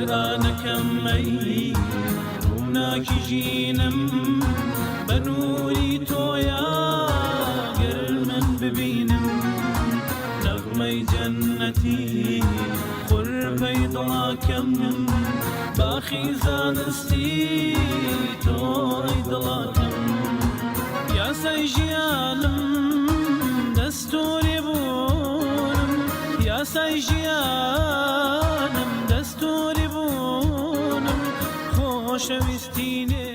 قورآنەکەم مەی ڕووناکی ژینم بە نووری تۆیە گەر من ببینم نەغمەی جەنەتی قورپەی دڵاکەم باخی زانستی تۆی دڵاکەم یاسای ژیانم دەستوری بوونم یاسای ژیانم دەستوری بوونم خۆشەویستینێ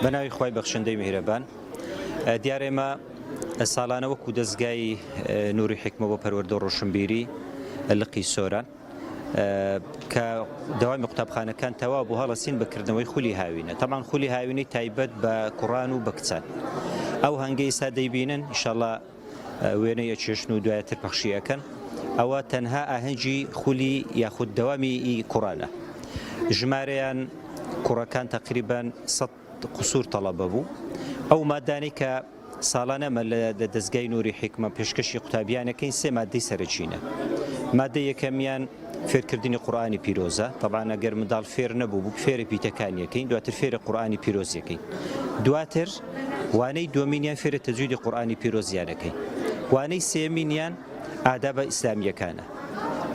بەناوی خوای بەخشندەی میهرەبان دیارە ئێمە ساڵانە وەکو دەستگای نووری حکمە بۆ پەروەردە ڕۆشنبیری لقی سۆران کە داوامی قوتابخانەکان تەواو بۆ هەڵەسین بەکردنەوەی خولی هاوینە تەمان خولی هاوینەی تایبەت بە کوڕان و بە کچان ئەو هەنگەی ئێستا دەیبینن ئینشاڵڵا وێنەی ئەچێشن و دوایەتر پەخشیەکەن ئەوە تەنها ئاهەنگی خولی یاخود دەوامی کوڕانە ژمارەیان کوڕەکان تقریبان 100 قسوور تەڵەبە بوو ئەو مادانەی کە ساڵانەمە لە دەستگای نووری حکمە پێشکەشی قوتابیانەکەین سێ مادەی سەرچینە مادەی یەکەمیان فێرکردنی قورئانی پیرۆزە طبعا ئەگەر منداڵ فێر نەبوو بوو فێرە پیتەکانیەکەین دواتر فێرە قورئانی پیرۆزیەکەین دواتر وانەی دووەمینیان فێرە تەجویدی قورئانی پیرۆزیانەکەین وانەی سێمینیان ئادابە ئیسلامیەکانە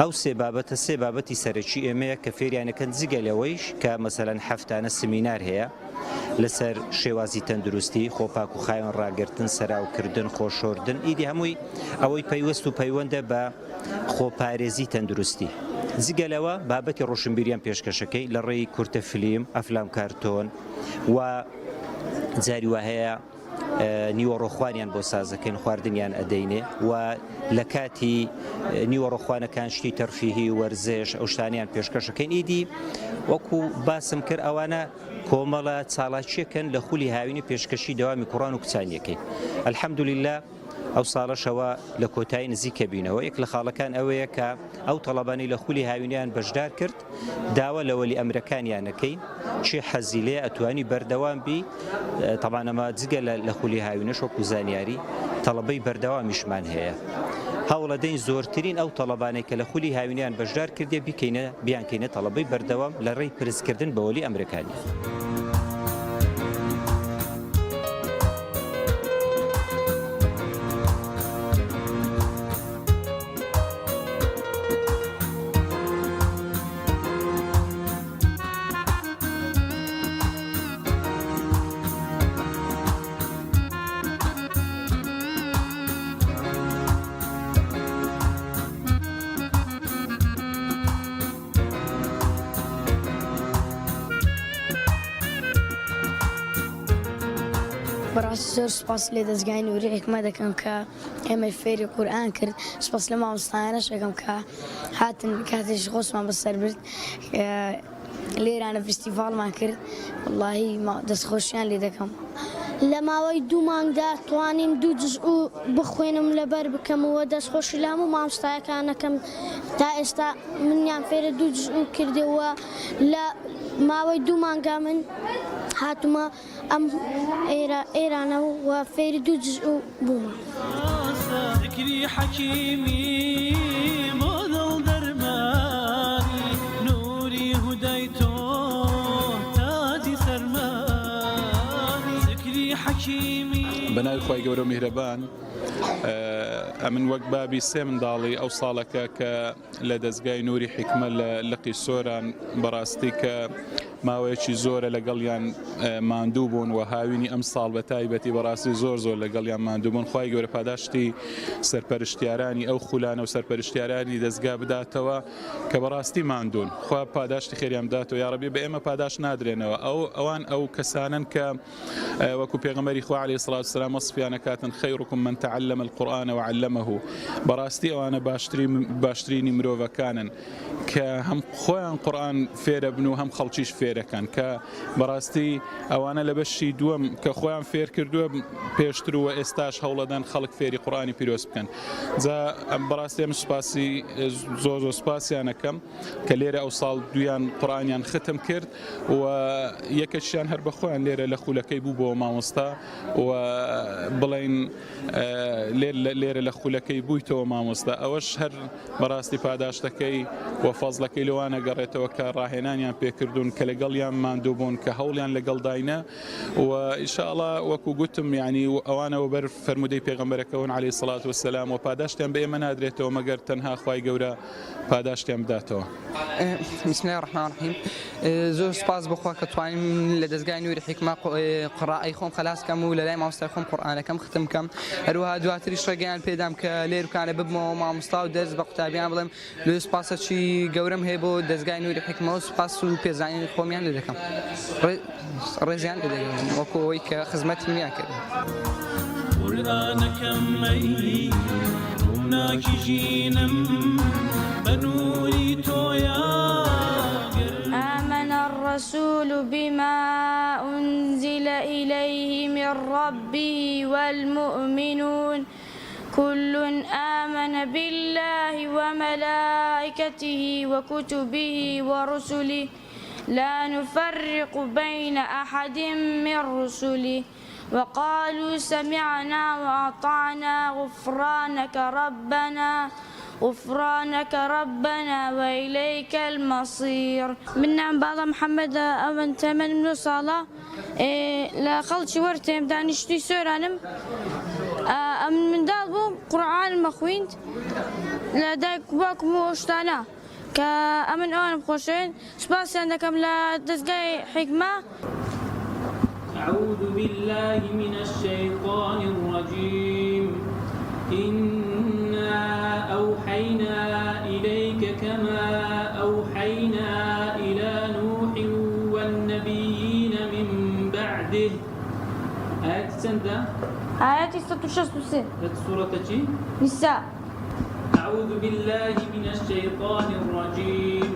ئەو سێ بابەتی سەرەکی ئێمەیە کە فێریانەکەن جگە لەوەیش کە مەسەلەن هەفتانە سمینار هەیە لەسەر شێوازی تەندروستی خۆپاک و خاوێن ڕاگرتن سەراوکردن خۆشۆردن ئیدی هەمووی ئەوەی پەیوەست و پەیوەندە بە خۆپارێزی تەندروستی جگە لەوە بابەتی ڕۆشنبیریان پێشکەشەکەی لە ڕێی کورتە فلیم ئەفلام کارتۆن و جاری وا هەیە نیوەڕۆخوانیان بۆ سازەکەین خواردنیان ئەدەینێ و لە کاتی نیوەڕۆخوانەکان شتی تەرفیهی وەرزش ئەو شتانیان پێشکەشەکەین ئیدی وەکو باسم کرد ئەوانە کۆمەڵە چاڵاکیەکەن لە خولی هاوینی پێشکەشی دەوامی کوڕان و کچانیەکەی ئەلحەمدولیلا ئەو ساڵەشەوە لە کۆتایی نزیکە بینەوە یەک لە خاڵەکان ئەوەیە کە ئەو تەڵەبانی لە خولی هاوینیان بەشدار کرد داوە لە وەلی ئەمرەکانیانەکەین چی حەزی لێ ئەتوانی بەردەوام بی طبعا ئەمە جگە لە خولی هاوینەش وەکو زانیاری تەڵەبەی بەردەوامیشمان هەیە هەوڵەدەین زۆرترین ئەو تەڵەبانەی کە لە خولی هاوینیان بەشدار کردێ بیانکەینە تەڵەبەی بەردەوام لە ڕێی پرسکردن بە وەلی ئەمرەکانی بەڕاستی زۆر سوپاس لێ دەستگای نووری حکمە دەکەم کە ئێمە فێری قورئان کرد سوپاس لە مامۆستایانەش دەکەم کە هاتن کاتێکی خۆشمان بەسەر برد لێرانە فستیڤاڵمان کرد وەڵڵاهی دەستخۆشیان لێ دەکەم لە ماوەی 2 مانگدا توانیم 2 جزء بخوێنم لەبەر بکەمەوە دەستخۆشی لام و مامۆستایەکانەکەم تا ئێستا منیان فێرە 2 جزء کردەوە لە ماوەی 2 مانگا من هاتوومە ئەم ئێرانە و فێری 2 جزء بوومە ذکری حەکیمی بۆ دڵ دەرمانی نووری هودای تۆ تاجی سەرمانی ذکری حەکیمی بەناوی خوای گەورە و میهرەبان ئەمن وەک بابی سێ منداڵی ئەو ساڵەکە کە لە دەستگای نووری حکمە لە لقی سۆران بەڕاستی کە ماوەیەکی زۆرە لەگەڵیان ماندوو بوون و هاوینی ئەم ساڵ بە تایبەتی بەڕاستی زۆر لەگەڵیان ماندوو بوون خوای گەورە پاداشتی سەرپەرشتیارانی ئەو خولانە و سەرپەرشتیارانی دەستگا بداتەوە کە بەڕاستی ماندوون خوا پاداشتی خێریان بداتەوە یا ڕەبی بە ئێمە پاداش نادرێنەوە ئەوان ئەو کەسانن کە وەکو پێغەمبەری خوا عەلەیهی سڵات وسەلام وەصفیان ئەکاتن خەیڕکم من تعلم القورآن وعلمه بەڕاستی ئەوانە باشترینی مرۆڤەکانن کە هەم خۆیان قورئان فێرە بن و هەم خەڵکیش فێرەکەن کە بەڕاستی ئەوانە لە بەشی دووەم کە خۆیان فێر کردووە پێشتر و ئێستاش هەوڵەدەن خەڵک فێری قورئانی پیرۆز بکەن جا بەڕاستی ئەم سوپاسی زۆر سوپاسیانەکەم کە لێرە ئەو ساڵ دویان قورئانیان ختم کرد و یەکەشیان هەر بەخۆیان لێرە لە خولەکەی بوو بۆ مامۆستا و بڵێن لێرە لە خولەکەی بوویتەوە مامۆستا ئەوەش هەر بەڕاستی پاداشتەکەی و فازڵەکەی لەوانە گەڕێتەوە کە ڕاهێنانیان پێکردوون کە لەگەڵیان ماندوو بوون کە هەوڵیان لەگەڵ داینە و ئینشاءڵڵا وەکو گوتم یعنی ئەوانەوە بەر فەرمودەی پێغەمبەرەکەون عەلەیهی سەڵات وەسەلام و پاداشتیان بە ئێمە نادرێتەوە مەگەر تەنها خوای گەورە پاداشتیان بداتەوە. بسم الله الرحمن الرحیم. زۆر سپاس بخوا کە توانیم لە دەستگای نووری حیکمە قڕائەی خۆم خەلاسکەم و لە لای مامۆستای خۆم قورئانەکەم ختم کەم. هەروەها دواتریش ڕێگەیان پێدام کە لێرکانە ببمەوە مامۆستا و دەرس بە قوتابیان بڵێم لێ سپاسەکی گەورەم هەیە بۆ دەستگای نووری حیکمە و سپاس و پێزانینی خۆمیان لێ دەکەم. ڕێزیان لێ دەگەم وەکو ئەوەی کە خزمەتی میان کردن. قورئانەکەمەی ڕووناکی ژینم بە نووری تۆیە. آمن الرسول بما أنزل إليه من ربه والمؤمنون كل آمن بالله وملائكته وكتبه ورسله لا نفرق بين أحد من رسله وقالوا سمعنا وأطعنا غفرانك ربنا وإليك المصير. من نعم بعض محمد أمن تمن من صلاة لا خلش ورتم دانشتي سورانم أمن من دالبو قرآن المخوينت لا دايك باكم وشتانا كأمن أنا بخوشين سباس عندكم لا دزقاي حكمة. أعوذ بالله من الشيطان الرجيم. إنا أوحينا إليك كما أوحينا إلى نوح والنبيين من بعده. آيات سنة آيات 66 سورة نساء. أعوذ بالله من الشيطان الرجيم.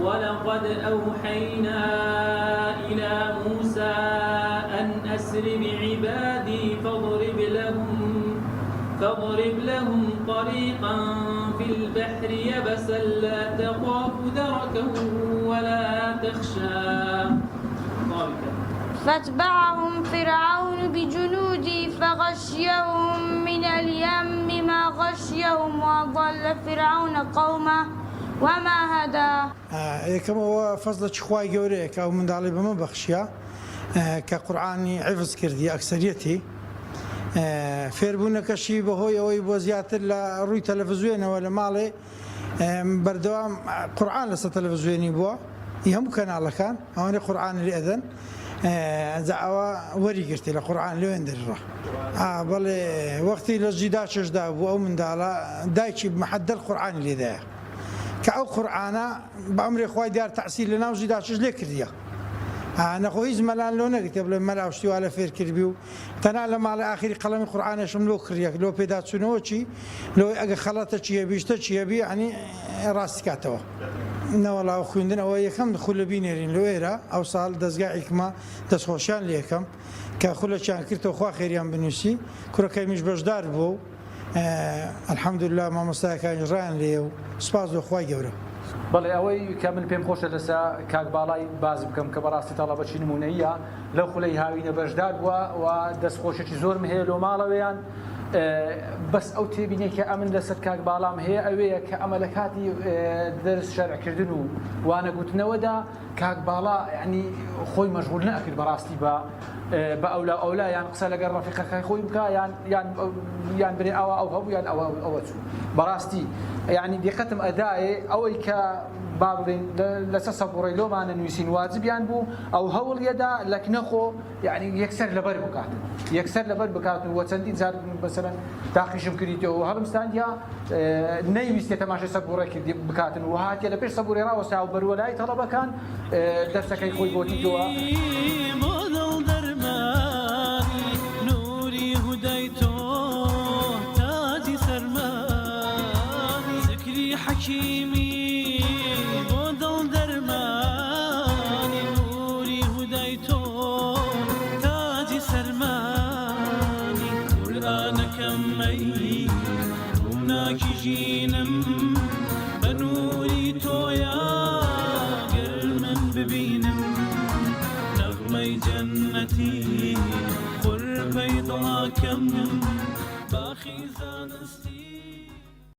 ولقد أوحينا إلى موسى أن أسر بعبادي فاضرب لهم طريقا في البحر يبسا لا تخاف دركا ولا تخشى. فاتبعهم فرعون بجنوده فغشيهم من اليم ما غشيهم وأضل فرعون قومه وما هدى. كما فضل شخواي جوريك أو من دالي بما بخشيا كقرآني حفظ كردي أكثريتي فێربوونەکە شی بەهۆی ئەوەی بۆ زیاتر لە ڕووی تەلەڤیزیۆنەوە لە ماڵێ بەردەوام قورئان لەسەر تەلەڤیزیۆنی بووە هەموو کەناڵەکان ئەوانەی قورئان لێ ئەدەن ئەوە وەریگرتی لە قورئان لێوێن دەرڕە. بەڵێ وەختی لە جیدا چشدا بوو ئەو منداڵە دایکی محەدەل قورئانی لێدایە کە ئەو قورئانە بە ئەمری خوای دیار تەحسیل لە ناو جیدا چش لێ کردیە. نەخۆ هیچ مەلان لۆ نەگرتێ بڵێ مەلا شتیوا لە فێر کردبی و تەنها لە ماڵی ئاخری قەڵەمی قورئانێشم لۆ کڕیەک لۆ پێداچوونەوە چی لۆی ئەگە خەڵەتە چیە بیشتە چیەبی عنی ڕاستی کاتەوە. نەوەڵاو خوێندنەوە یەکەم خولە بینێرین لەوێرە ئەو ساڵ دەستگای حیکمە دەستخۆشیان لە یەکەم کە خولەکیان کردەوە خوا خێریان بنووسی کوڕەکەی میش بەشدار بوو و ئەلحەمدوللا مامۆستایەکانی ڕایان لێ و سوپاس بۆ خوای گەورە. بەڵێ ئەوەی کە من پێم خۆشە لەسا کاک باڵای باز بکەم کە بەڕاستی تەڵەبەتی نمونەیە لەو خولەی هاوینە بەشدار بووە و دەستخۆشێکی زۆرم هەیە لۆ ماڵەوەیان بەس ئەو تێبینێکە ئەمن لەسەر کاک باڵام هەیە ئەوەیە کە ئەمە لە کاتی دەرس شەرعکردن و وانەگوتنەوەدا کاک باڵا یعنی خۆی مەشغول نەکرد بەڕاستی بە ئەولا یان قسە لەگەڵ ڕەفیقەکەی خۆی بکە یان برێ ئەوە ئەو هەبوو یان ئەوە چوو بەڕاستی یعنی دیقەتم ئەدایێ ئەوەی کە با بڵێن لەسەر سەبوڕی لۆمانە نووسین واجبیان بوو ئەو هەوڵیەدا لەک نەخۆ یعنی یەکسەر لەبەر بکاتن وە چەندین جار بەسەرەن تاقیشم کردیتەوە و هەڵمستاندیا نەیویستێ تەماشای سەبوڕێکی بکاتن و هاتیە لە پێش سەبوڕی ڕاوەستا و بەروەلای تەڵەبەکان دەرسەکەی خۆی بۆ دیتەوە. حكيمي ودل درماني نوري هديتو تاجي سرماني قرآنك أمي رمناك جينم بنوري تويا قرمن ببينم نغمي جنتي قربي ضاكم باخي زانستي